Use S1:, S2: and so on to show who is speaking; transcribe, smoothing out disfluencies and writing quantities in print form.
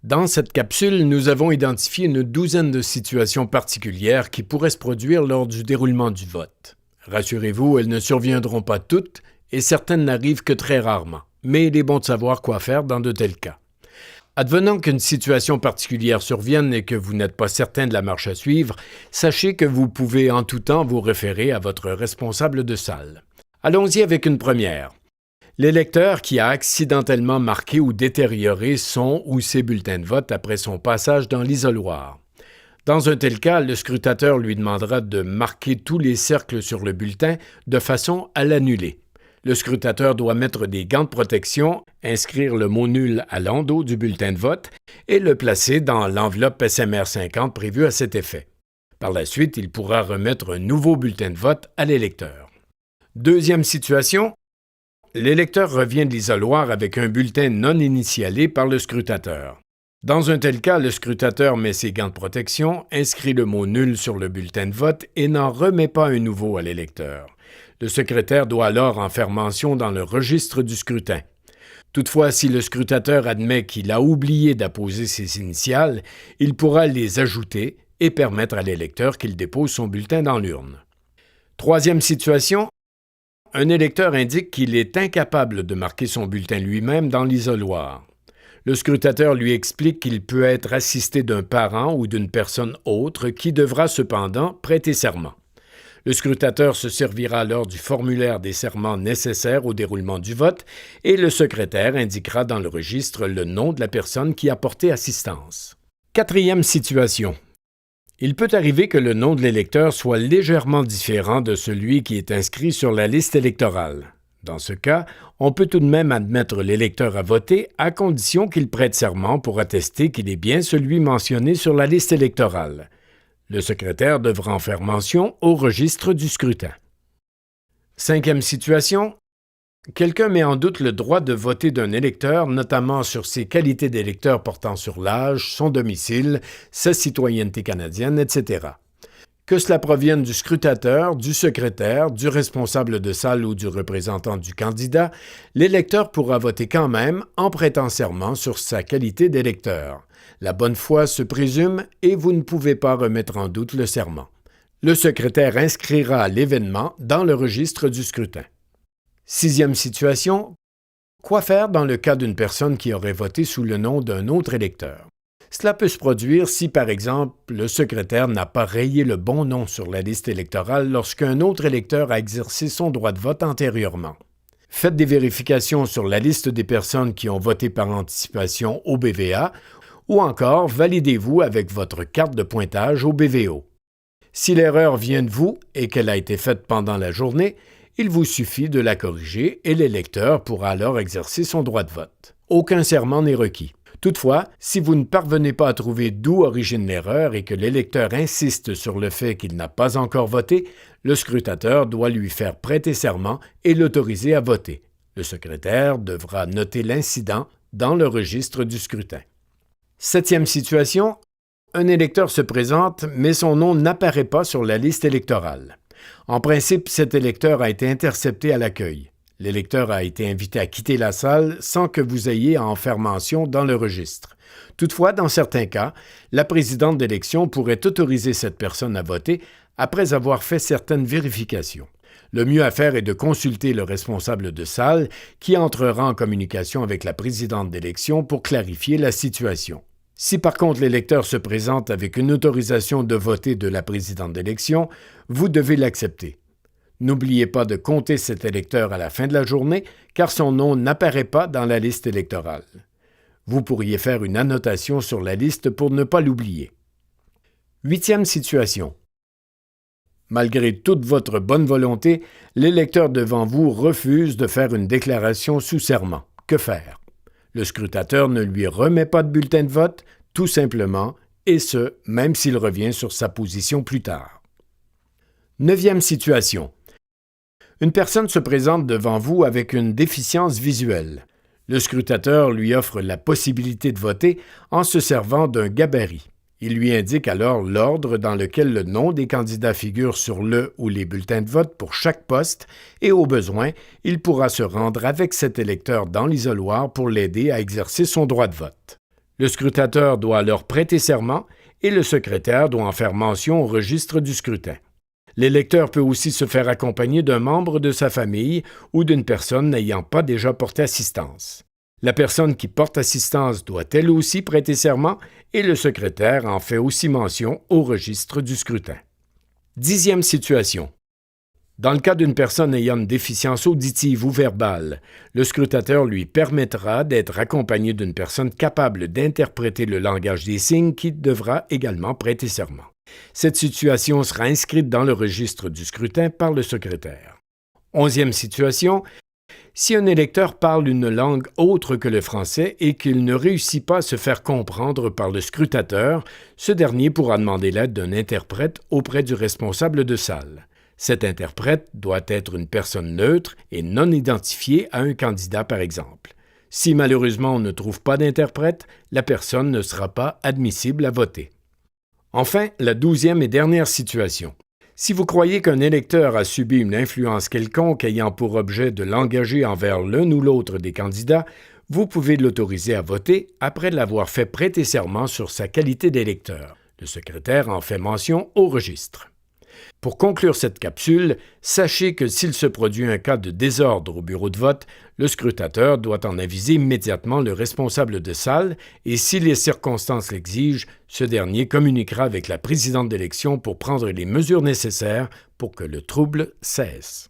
S1: Dans cette capsule, nous avons identifié une douzaine de situations particulières qui pourraient se produire lors du déroulement du vote. Rassurez-vous, elles ne surviendront pas toutes et certaines n'arrivent que très rarement, mais il est bon de savoir quoi faire dans de tels cas. Advenant qu'une situation particulière survienne et que vous n'êtes pas certain de la marche à suivre, sachez que vous pouvez en tout temps vous référer à votre responsable de salle. Allons-y avec une première. L'électeur qui a accidentellement marqué ou détérioré son ou ses bulletins de vote après son passage dans l'isoloir. Dans un tel cas, le scrutateur lui demandera de marquer tous les cercles sur le bulletin de façon à l'annuler. Le scrutateur doit mettre des gants de protection, inscrire le mot nul à l'endos du bulletin de vote et le placer dans l'enveloppe SMR 50 prévue à cet effet. Par la suite, il pourra remettre un nouveau bulletin de vote à l'électeur. Deuxième situation, l'électeur revient de l'isoloir avec un bulletin non initialé par le scrutateur. Dans un tel cas, le scrutateur met ses gants de protection, inscrit le mot nul sur le bulletin de vote et n'en remet pas un nouveau à l'électeur. Le secrétaire doit alors en faire mention dans le registre du scrutin. Toutefois, si le scrutateur admet qu'il a oublié d'apposer ses initiales, il pourra les ajouter et permettre à l'électeur qu'il dépose son bulletin dans l'urne. Troisième situation, un électeur indique qu'il est incapable de marquer son bulletin lui-même dans l'isoloir. Le scrutateur lui explique qu'il peut être assisté d'un parent ou d'une personne autre qui devra cependant prêter serment. Le scrutateur se servira alors du formulaire des serments nécessaires au déroulement du vote et le secrétaire indiquera dans le registre le nom de la personne qui a porté assistance. Quatrième situation. Il peut arriver que le nom de l'électeur soit légèrement différent de celui qui est inscrit sur la liste électorale. Dans ce cas, on peut tout de même admettre l'électeur à voter à condition qu'il prête serment pour attester qu'il est bien celui mentionné sur la liste électorale. Le secrétaire devra en faire mention au registre du scrutin. Cinquième situation. Quelqu'un met en doute le droit de voter d'un électeur, notamment sur ses qualités d'électeur portant sur l'âge, son domicile, sa citoyenneté canadienne, etc. Que cela provienne du scrutateur, du secrétaire, du responsable de salle ou du représentant du candidat, l'électeur pourra voter quand même en prêtant serment sur sa qualité d'électeur. La bonne foi se présume et vous ne pouvez pas remettre en doute le serment. Le secrétaire inscrira l'événement dans le registre du scrutin. Sixième situation. Quoi faire dans le cas d'une personne qui aurait voté sous le nom d'un autre électeur? Cela peut se produire si, par exemple, le secrétaire n'a pas rayé le bon nom sur la liste électorale lorsqu'un autre électeur a exercé son droit de vote antérieurement. Faites des vérifications sur la liste des personnes qui ont voté par anticipation au BVA ou encore validez-vous avec votre carte de pointage au BVO. Si l'erreur vient de vous et qu'elle a été faite pendant la journée, il vous suffit de la corriger et l'électeur pourra alors exercer son droit de vote. Aucun serment n'est requis. Toutefois, si vous ne parvenez pas à trouver d'où origine l'erreur et que l'électeur insiste sur le fait qu'il n'a pas encore voté, le scrutateur doit lui faire prêter serment et l'autoriser à voter. Le secrétaire devra noter l'incident dans le registre du scrutin. Septième situation, un électeur se présente, mais son nom n'apparaît pas sur la liste électorale. En principe, cet électeur a été intercepté à l'accueil. L'électeur a été invité à quitter la salle sans que vous ayez à en faire mention dans le registre. Toutefois, dans certains cas, la présidente d'élection pourrait autoriser cette personne à voter après avoir fait certaines vérifications. Le mieux à faire est de consulter le responsable de salle qui entrera en communication avec la présidente d'élection pour clarifier la situation. Si par contre l'électeur se présente avec une autorisation de voter de la présidente d'élection, vous devez l'accepter. N'oubliez pas de compter cet électeur à la fin de la journée, car son nom n'apparaît pas dans la liste électorale. Vous pourriez faire une annotation sur la liste pour ne pas l'oublier. Huitième situation. Malgré toute votre bonne volonté, l'électeur devant vous refuse de faire une déclaration sous serment. Que faire? Le scrutateur ne lui remet pas de bulletin de vote, tout simplement, et ce, même s'il revient sur sa position plus tard. Neuvième situation. Une personne se présente devant vous avec une déficience visuelle. Le scrutateur lui offre la possibilité de voter en se servant d'un gabarit. Il lui indique alors l'ordre dans lequel le nom des candidats figure sur le ou les bulletins de vote pour chaque poste et, au besoin, il pourra se rendre avec cet électeur dans l'isoloir pour l'aider à exercer son droit de vote. Le scrutateur doit alors prêter serment et le secrétaire doit en faire mention au registre du scrutin. L'électeur peut aussi se faire accompagner d'un membre de sa famille ou d'une personne n'ayant pas déjà porté assistance. La personne qui porte assistance doit elle aussi prêter serment et le secrétaire en fait aussi mention au registre du scrutin. 10e situation. Dans le cas d'une personne ayant une déficience auditive ou verbale, le scrutateur lui permettra d'être accompagné d'une personne capable d'interpréter le langage des signes qui devra également prêter serment. Cette situation sera inscrite dans le registre du scrutin par le secrétaire. 11e situation. Si un électeur parle une langue autre que le français et qu'il ne réussit pas à se faire comprendre par le scrutateur, ce dernier pourra demander l'aide d'un interprète auprès du responsable de salle. Cet interprète doit être une personne neutre et non identifiée à un candidat, par exemple. Si malheureusement on ne trouve pas d'interprète, la personne ne sera pas admissible à voter. Enfin, la 12e et dernière situation. Si vous croyez qu'un électeur a subi une influence quelconque ayant pour objet de l'engager envers l'un ou l'autre des candidats, vous pouvez l'autoriser à voter après l'avoir fait prêter serment sur sa qualité d'électeur. Le secrétaire en fait mention au registre. Pour conclure cette capsule, sachez que s'il se produit un cas de désordre au bureau de vote, le scrutateur doit en aviser immédiatement le responsable de salle et si les circonstances l'exigent, ce dernier communiquera avec la présidente d'élection pour prendre les mesures nécessaires pour que le trouble cesse.